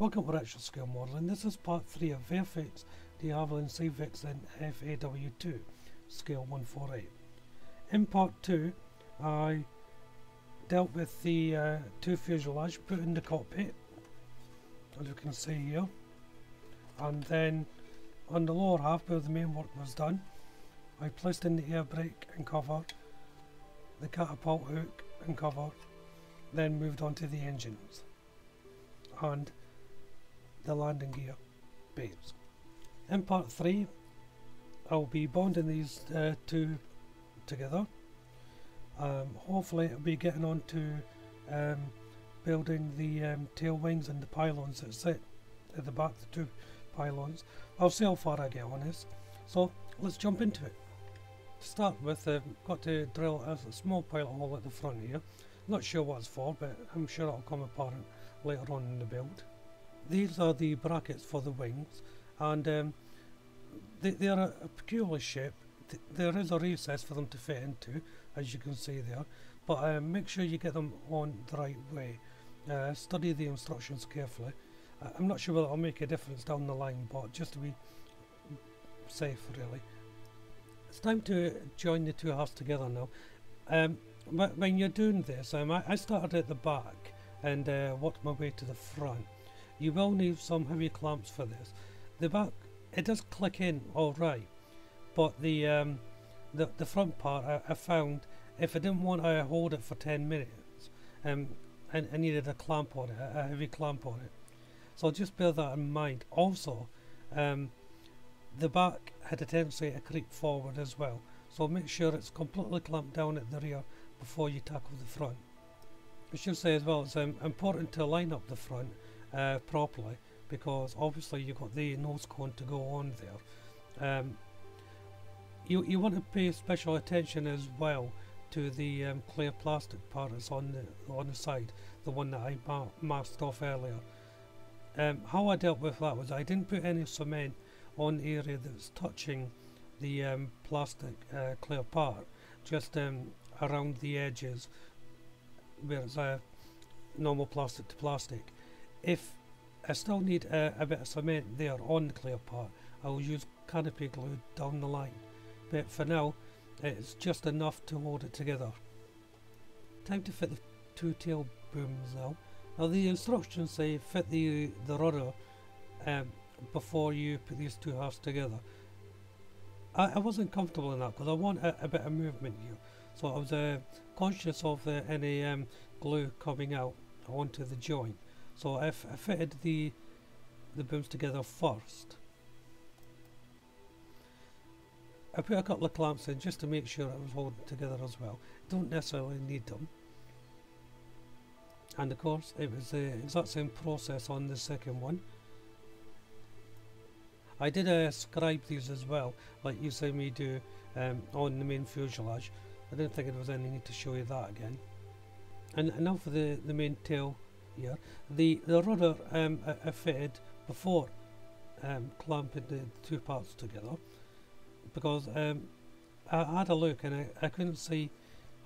Welcome to Actual Scale Modelling. This is part 3 of Airfix, the Havilland Vixen FAW2, scale 148. In part 2, I dealt with the two fuselage put in the cockpit, as you can see here, and then on the lower half where the main work was done, I placed in the air brake and cover, the catapult hook and cover, then moved on to the engines and the landing gear bays. In part 3 I'll be bonding these two together. Hopefully I'll be getting on to building the tail wings and the pylons that sit at the back, the two pylons. I'll see how far I get on this, so let's jump into it. To start with, I've got to drill a small pilot hole at the front here. Not sure what it's for, but I'm sure it'll come apparent later on in the build. These are the brackets for the wings, and they are a peculiar shape. There is a recess for them to fit into, as you can see there, but make sure you get them on the right way. Study the instructions carefully. I'm not sure whether it'll make a difference down the line, but just to be safe, really. It's time to join the two halves together now. When you're doing this, I started at the back and worked my way to the front. You will need some heavy clamps for this. The back, it does click in all right, but the front part I found, if I didn't want to hold it for 10 minutes, I needed a clamp on it, a heavy clamp on it. So just bear that in mind. Also, the back had a tendency to creep forward as well, so make sure it's completely clamped down at the rear before you tackle the front. I should say as well, it's important to line up the front properly, because obviously you've got the nose cone to go on there. You want to pay special attention as well to the clear plastic part that's on the side, the one that I masked off earlier. How I dealt with that was I didn't put any cement on the area that's touching the plastic clear part, just around the edges where it's normal plastic to plastic. If I still need a bit of cement there on the clear part, I'll use canopy glue down the line, but for now it's just enough to hold it together. Time to fit the two tail booms now. Now the instructions say fit the rudder before you put these two halves together. I wasn't comfortable in that because I want a bit of movement here, so I was conscious of any glue coming out onto the joint. So I fitted the booms together first. I put a couple of clamps in just to make sure it was holding together as well. Don't necessarily need them. And of course it was the exact same process on the second one. I did scribe these as well, like you see me do on the main fuselage. I didn't think there was any need to show you that again. And now for the main tail here. The rudder I fitted before clamping the two parts together, because I had a look and I couldn't see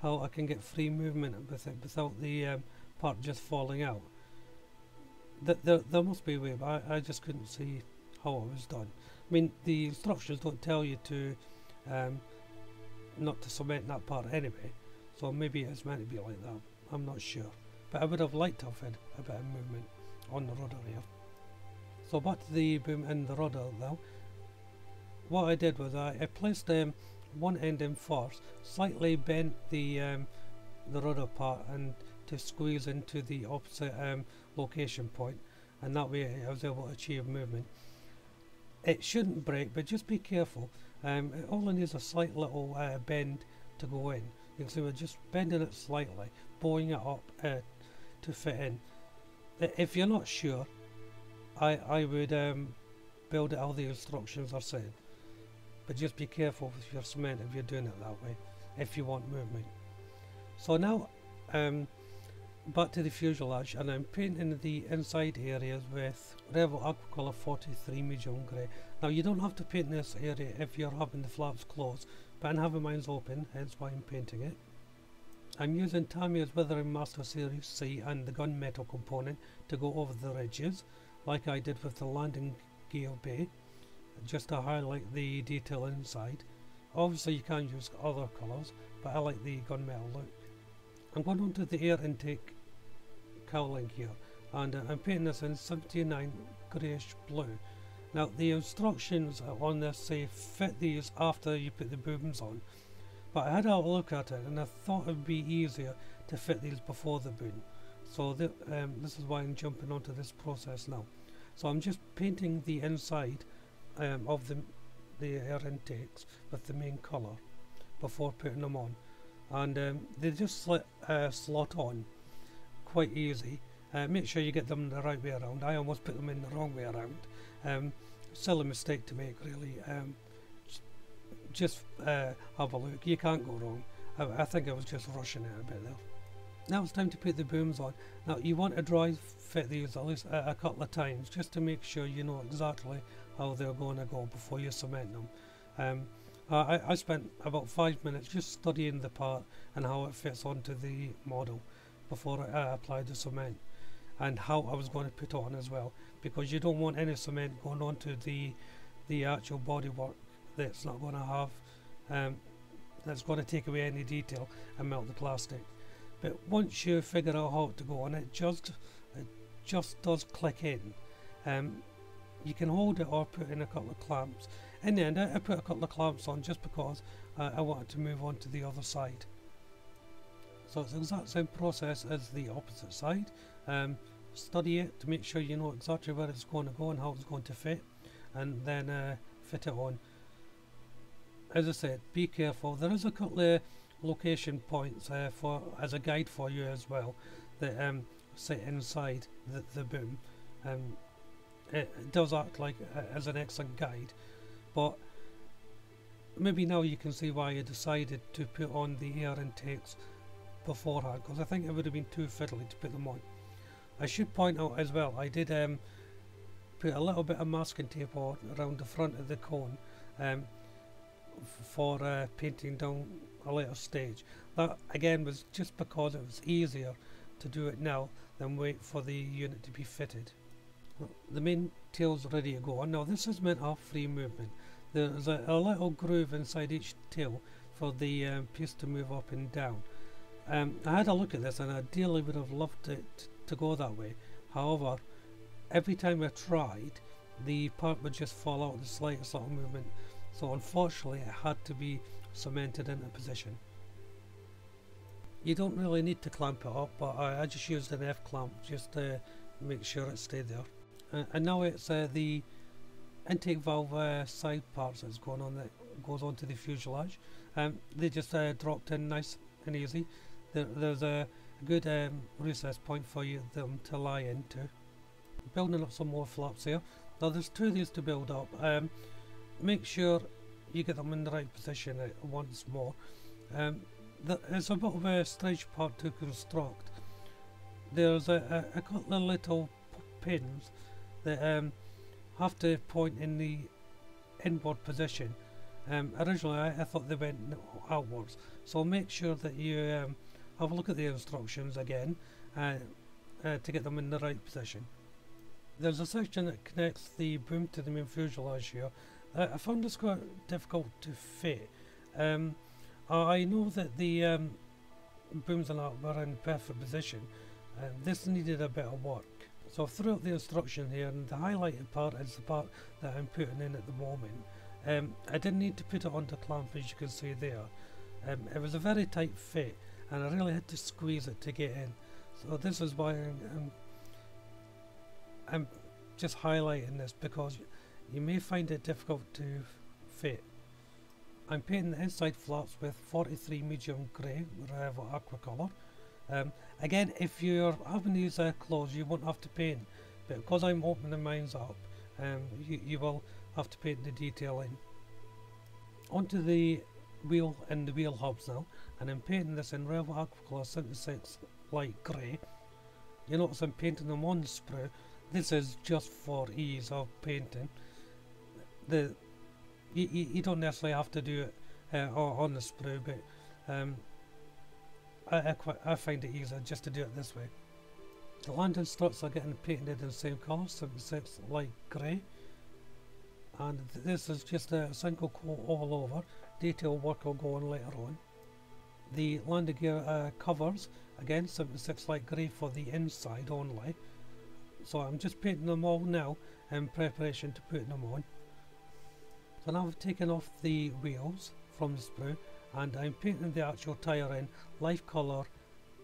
how I can get free movement with it without the part just falling out. There must be a way, but I just couldn't see how it was done. I mean, the instructions don't tell you to not to cement that part anyway, so maybe it's meant to be like that. I'm not sure, but I would have liked to have had a bit of movement on the rudder here. So back to the boom and the rudder now. What I did was I placed one end in first, slightly bent the rudder part and to squeeze into the opposite location point, and that way I was able to achieve movement. It shouldn't break, but just be careful. It only needs a slight little bend to go in. You can see we're just bending it slightly, bowing it up to fit in. If you're not sure, I would build it how the instructions are saying, but just be careful with your cement if you're doing it that way, if you want movement. So now back to the fuselage, and I'm painting the inside areas with Revol Aquacolor 43 medium grey. Now you don't have to paint this area if you're having the flaps closed, but I'm having mine open, hence why I'm painting it. I'm using Tamiya's Weathering Master Series C and the gunmetal component to go over the ridges. like I did with the landing gear bay, just to highlight the detail inside. Obviously you can use other colours, but I like the gunmetal look. I'm going on to the air intake cowling here, and I'm painting this in 79 greyish blue. Now the instructions on this say fit these after you put the booms on, but I had a look at it and I thought it would be easier to fit these before the boom. So this is why I'm jumping onto this process now. So I'm just painting the inside of the air intakes with the main colour before putting them on, and they just slot on quite easy. Make sure you get them the right way around. I almost put them in the wrong way around. Silly mistake to make, really. Just have a look, you can't go wrong. I think I was just rushing it a bit there. Now it's time to put the booms on. Now you want to dry fit these at least a couple of times, just to make sure you know exactly how they're going to go before you cement them. I spent about 5 minutes just studying the part and how it fits onto the model before I applied the cement, and how I was going to put it on as well, because you don't want any cement going onto the actual bodywork that's not going to have that's going to take away any detail and melt the plastic. But once you figure out how to go on, it just does click in. You can hold it or put in a couple of clamps. In the end, I put a couple of clamps on just because I wanted to move on to the other side. So it's the exact same process as the opposite side. Study it to make sure you know exactly where it's going to go and how it's going to fit, and then fit it on. As I said, be careful. There is a couple of location points as a guide for you as well that sit inside the boom. It does act like as an excellent guide, but maybe now you can see why I decided to put on the air intakes beforehand, because I think it would have been too fiddly to put them on. I should point out as well, I did put a little bit of masking tape on around the front of the cone for painting down a later stage. That again was just because it was easier to do it now than wait for the unit to be fitted. The main tail's ready to go on. Now this is meant to have free movement. There's a little groove inside each tail for the piece to move up and down. I had a look at this and I ideally would have loved it to go that way. However, every time I tried, the part would just fall out with the slightest little movement. So unfortunately it had to be cemented into position. You don't really need to clamp it up, but I just used an F clamp just to make sure it stayed there. And now it's the intake valve side parts that's going on, that goes onto the fuselage. They just dropped in nice and easy. There's a good recess point for them to lie into. Building up some more flaps here. Now there's two of these to build up. Make sure you get them in the right position once more. It's a bit of a strange part to construct. There's a couple of little pins that have to point in the inward position. Originally I thought they went outwards, so make sure that you have a look at the instructions again to get them in the right position. There's a section that connects the boom to the main fuselage here. I found this quite difficult to fit. I know that the booms and that were in perfect position. This needed a bit of work. So throughout the instruction here, and the highlighted part is the part that I'm putting in at the moment. I didn't need to put it onto clamp, as you can see there. It was a very tight fit and I really had to squeeze it to get in. So this is why I'm just highlighting this, because you may find it difficult to fit. I'm painting the inside flaps with 43 medium grey Revel aqua colour. Again, if you're having these closed, you won't have to paint, but because I'm opening mine up, you will have to paint the detail in. Onto the wheel and the wheel hubs now, and I'm painting this in Revel aqua colour 76 light grey. You notice I'm painting them on the sprue. This is just for ease of painting. You don't necessarily have to do it on the sprue, but I find it easier just to do it this way. The landing struts are getting painted in the same colour, 76 light grey, and this is just a single coat all over. Detail work will go on later on. The landing gear covers, again 76 light grey for the inside only, so I'm just painting them all now in preparation to putting them on. So now I've taken off the wheels from the sprue and I'm painting the actual tyre in light colour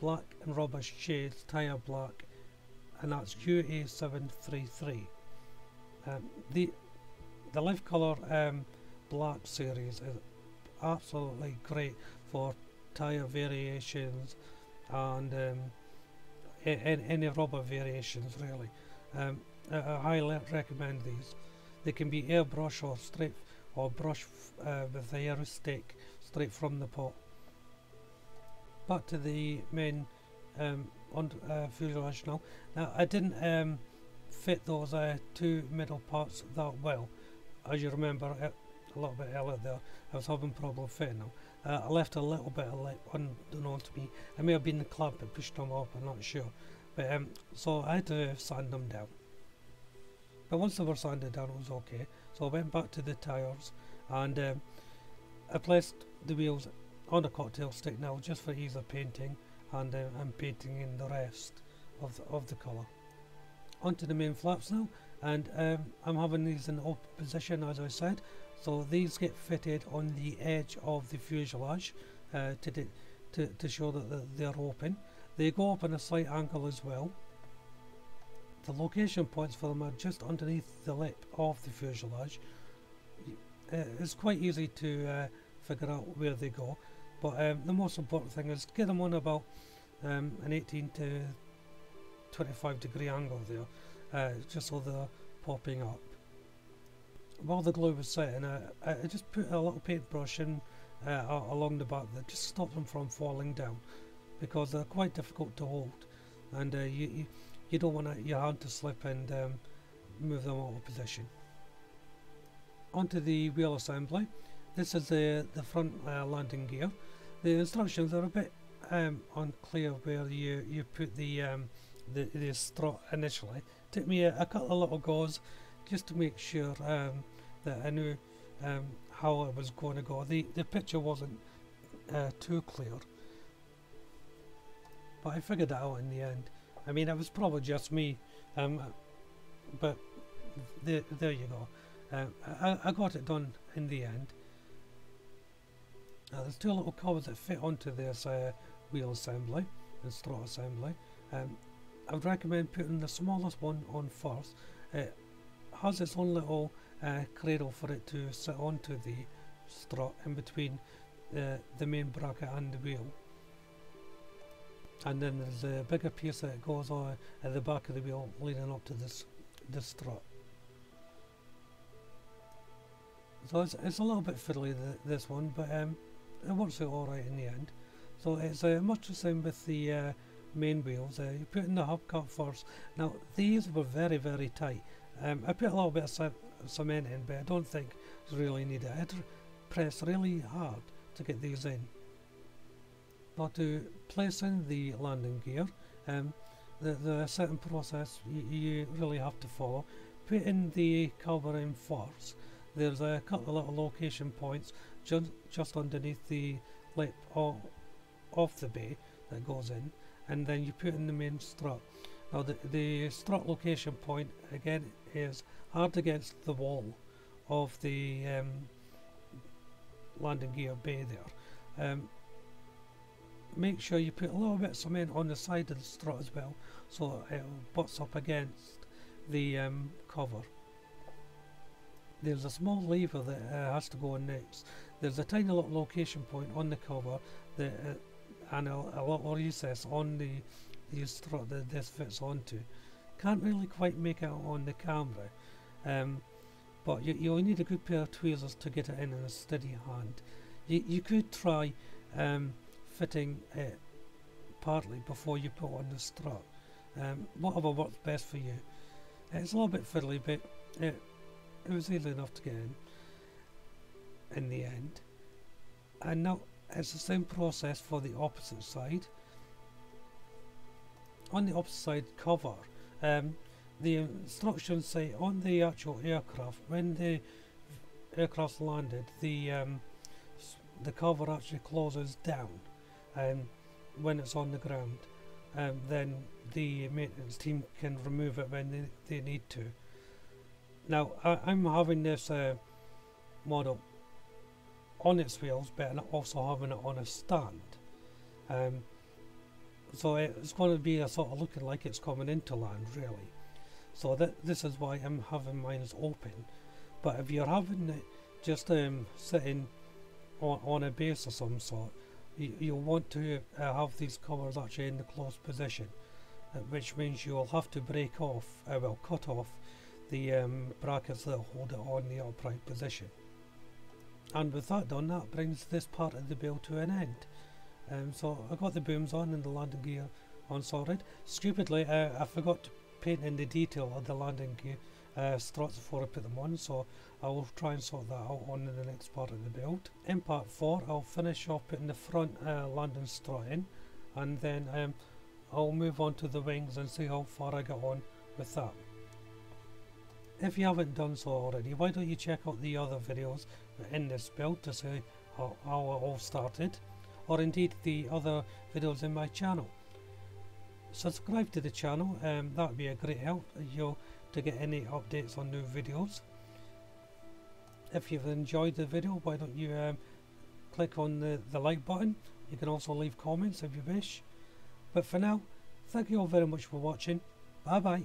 black and rubber shades, tyre black, and that's QA733. The light colour black series is absolutely great for tyre variations and any rubber variations really. I highly recommend these. They can be airbrush or straight or brush with the aero stick straight from the pot. Back to the main fuselage now. Now I didn't fit those two middle parts that well. As you remember a little bit earlier there, I was having problem fitting them. I left a little bit of lip unknown to me. It may have been the clamp that pushed them up, I'm not sure. But so I had to sand them down. But once they were sanded down, it was okay. So I went back to the tyres and I placed the wheels on a cocktail stick now just for ease of painting, and I'm painting in the rest of the colour. Onto the main flaps now, and I'm having these in open position as I said, so these get fitted on the edge of the fuselage to show that they're open. They go up in a slight angle as well. The location points for them are just underneath the lip of the fuselage. It's quite easy to figure out where they go, but the most important thing is get them on about an 18 to 25 degree angle there, just so they're popping up. While the glue was setting, I just put a little paintbrush in along the back that just stops them from falling down, because they're quite difficult to hold, and you don't want your hand to slip and move them out of position. Onto the wheel assembly. This is the front landing gear. The instructions are a bit unclear where you put the strut initially. It took me a couple of little goes just to make sure that I knew how it was going to go. The picture wasn't too clear, but I figured it out in the end. I mean, it was probably just me, but there you go. I got it done in the end. There's two little covers that fit onto this wheel assembly and strut assembly. I would recommend putting the smallest one on first. It has its own little cradle for it to sit onto the strut in between the main bracket and the wheel. And then there's a bigger piece that goes on at the back of the wheel leading up to this strut. So it's a little bit fiddly, this one, but it works out alright in the end. So it's much the same with the main wheels. You put in the hubcap first. Now these were very, very tight. I put a little bit of cement in, but I don't think it's really needed. I had to press really hard to get these in. Now to place in the landing gear, the setting process you really have to follow. Put in the cover in first. There's a couple of little location points just underneath the lip of the bay that goes in, and then you put in the main strut. Now the strut location point again is hard against the wall of the landing gear bay there. Make sure you put a little bit of cement on the side of the strut as well, so it butts up against the cover. There's a small lever that has to go in next. There's a tiny little location point on the cover that, and a little recess on the strut that this fits onto. Can't really quite make it out on the camera, but you'll need a good pair of tweezers to get it in a steady hand. You could try fitting it partly before you put on the strut. Whatever works best for you. It's a little bit fiddly, but it was easy enough to get in the end. And now it's the same process for the opposite side. on the opposite side cover, the instructions say on the actual aircraft, when the aircraft's landed, the cover actually closes down when it's on the ground. Then the maintenance team can remove it when they need to. Now I'm having this model on its wheels, but also having it on a stand. So it's going to be a sort of looking like it's coming into land, really. So this is why I'm having mine open. But if you're having it just sitting on a base of some sort, you'll want to have these covers actually in the closed position, which means you'll have to break off, cut off the brackets that hold it on the upright position. And with that done, that brings this part of the build to an end. So I got the booms on and the landing gear on sorted. Stupidly, I forgot to paint in the detail of the landing gear struts before I put them on, so I will try and sort that out on in the next part of the build. In part 4 I'll finish off putting the front landing strut in, and then I'll move on to the wings and see how far I get on with that. If you haven't done so already, why don't you check out the other videos in this build to see how it all started, or indeed the other videos in my channel. Subscribe to the channel, that would be a great help to get any updates on new videos. If you've enjoyed the video, why don't you click on the like button. You can also leave comments if you wish. But for now, thank you all very much for watching. Bye bye.